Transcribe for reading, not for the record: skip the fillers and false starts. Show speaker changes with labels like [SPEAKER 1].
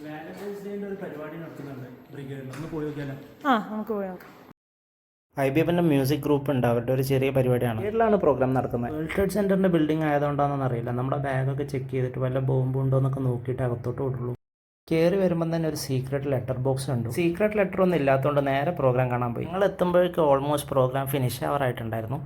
[SPEAKER 1] Valentine's ഡേയുടെ ഒരു പരിപാടി നടക്കുന്നുണ്ട് ബ്രിഗേഡിൽ. ഒന്ന് പോയി നോക്കിയാലോ?
[SPEAKER 2] നമുക്ക് പോയി നോക്കാം.
[SPEAKER 3] IBFന്റെ മ്യൂസിക് ഗ്രൂപ്പ് ഉണ്ട്, അവരുടെ ഒരു ചെറിയ പരിപാടിയാണ്. വീട്ടിലാണ് പ്രോഗ്രാം നടക്കുന്നത്. വേൾഡ് ട്രേഡ് സെന്ററിന്റെ ബിൽഡിംഗ് ആയതുകൊണ്ടാണെന്ന് അറിയില്ല, നമ്മുടെ ബാഗൊക്കെ ചെക്ക് ചെയ്തിട്ട് വല്ല ബോംബ് ഉണ്ടോ എന്നൊക്കെ നോക്കിയിട്ട് അകത്തോട്ട് വിടുള്ളൂ. കയറി വരുമ്പോൾ തന്നെ ഒരു സീക്രട്ട് ലെറ്റർ ബോക്സ് ഉണ്ട്. സീക്രട്ട് ലെറ്റർ ഒന്നും ഇല്ലാത്തതുകൊണ്ട് നേരെ പ്രോഗ്രാം കാണാൻ പോയി. ഞങ്ങൾ എത്തുമ്പോഴേക്കും ഓൾമോസ്റ്റ് പ്രോഗ്രാം ഫിനിഷ് ആവാറായിട്ടുണ്ടായിരുന്നു.